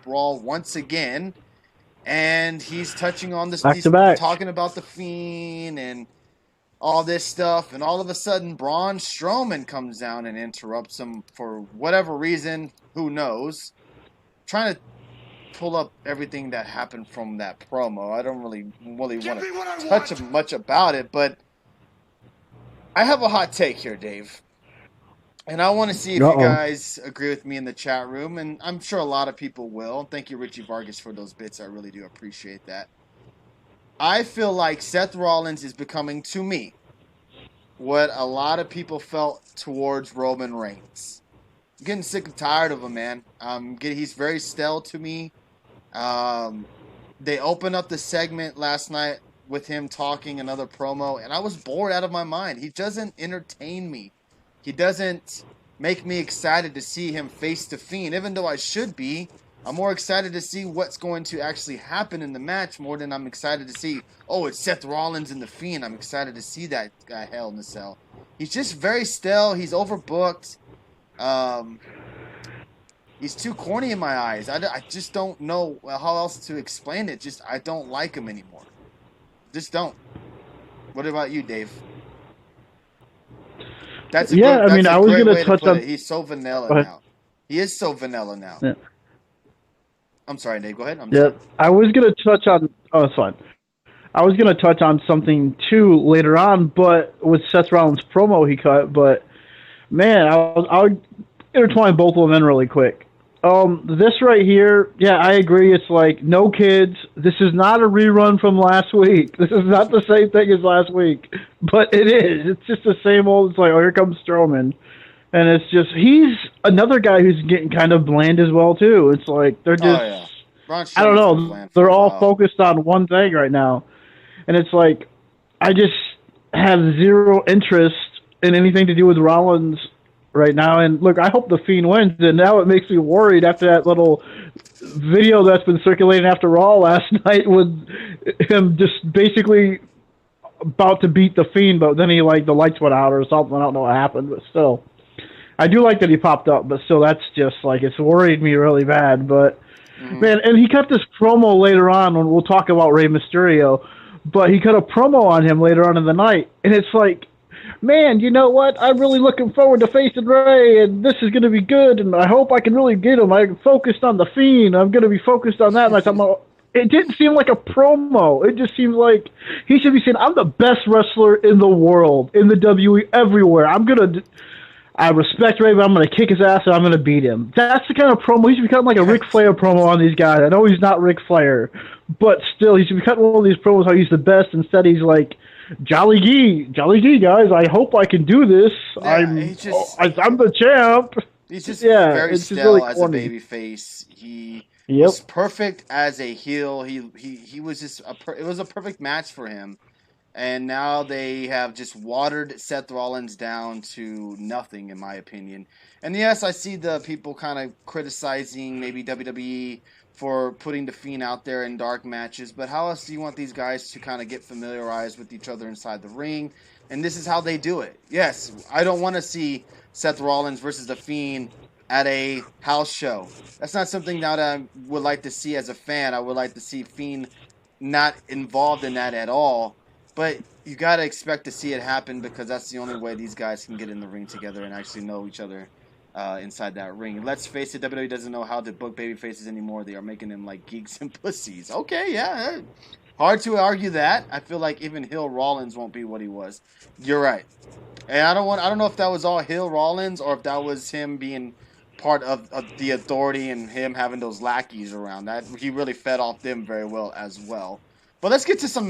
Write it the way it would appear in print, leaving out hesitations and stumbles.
Raw once again, and he's touching on this. Back He's to back. talking about the Fiend and all this stuff, and all of a sudden, Braun Strowman comes down and interrupts him for whatever reason. Who knows? Trying to pull up everything that happened from that promo. I don't really want to touch much about it, but I have a hot take here, Dave. And I want to see if you guys agree with me in the chat room, and I'm sure a lot of people will. Thank you, Richie Vargas, for those bits. I really do appreciate that. I feel like Seth Rollins is becoming, to me, what a lot of people felt towards Roman Reigns. I'm getting sick and tired of him, man. He's very stale to me. They opened up the segment last night with him talking another promo, and I was bored out of my mind. He doesn't entertain me. He doesn't make me excited to see him face the Fiend, even though I should be. I'm more excited to see what's going to actually happen in the match more than I'm excited to see, oh, it's Seth Rollins and the Fiend. I'm excited to see that guy Hell in the Cell. He's just very stale. He's overbooked. He's too corny in my eyes. I just don't know how else to explain it. Just I don't like him anymore. Just don't. What about you, Dave? That's a I mean, I was going to touch on. He's so vanilla now. He is so vanilla now. Yeah. I'm sorry, Dave. Go ahead. I was going to touch on. Oh, it's fine. I was going to touch on something too later on, but with Seth Rollins' promo he cut. But man, I'll intertwine both of them in really quick. This right here, yeah, I agree. It's like no kids. This is not a rerun from last week. This is not the same thing as last week, but it is. It's just the same old. It's like, oh, here comes Strowman, and it's just he's another guy who's getting kind of bland as well too. It's like they're just, I don't know, they're all focused on one thing right now, and it's like I just have zero interest in anything to do with Rollins right now. And look, I hope the Fiend wins, and now it makes me worried after that little video that's been circulating after Raw last night with him just basically about to beat the Fiend, but then the lights went out or something. I don't know what happened, but still. I do like that he popped up, but still, that's just it's worried me really bad. But man, and he cut this promo later on when we'll talk about Rey Mysterio, but he cut a promo on him later on in the night, and it's like, man, you know what? I'm really looking forward to facing Ray, and this is going to be good, and I hope I can really get him. I'm focused on the Fiend. I'm going to be focused on that. And I thought, it didn't seem like a promo. It just seemed like he should be saying, I'm the best wrestler in the world, in the WWE, everywhere. I respect Ray, but I'm going to kick his ass, and I'm going to beat him. That's the kind of promo. He should be cutting like a Ric Flair promo on these guys. I know he's not Ric Flair, but still, he should be cutting one of these promos how he's the best. Instead, he's like, Jolly Gee, guys. I hope I can do this. Yeah, I'm the champ. He's just very stale really as a babyface. He was perfect as a heel. He was just it was a perfect match for him. And now they have just watered Seth Rollins down to nothing, in my opinion. And yes, I see the people kind of criticizing maybe WWE for putting the Fiend out there in dark matches, but how else do you want these guys to kind of get familiarized with each other inside the ring? And this is how they do it. Yes, I don't want to see Seth Rollins versus the Fiend at a house show. That's not something that I would like to see as a fan. I would like to see Fiend not involved in that at all. But you got to expect to see it happen because that's the only way these guys can get in the ring together and actually know each other inside that ring. Let's face it, WWE doesn't know how to book baby faces anymore. They are making them like geeks and pussies. Okay, yeah. Hard to argue that. I feel like even Hill Rollins won't be what he was. You're right. And I don't know if that was all Hill Rollins or if that was him being part of the authority and him having those lackeys around. That he really fed off them very well as well. But let's get to some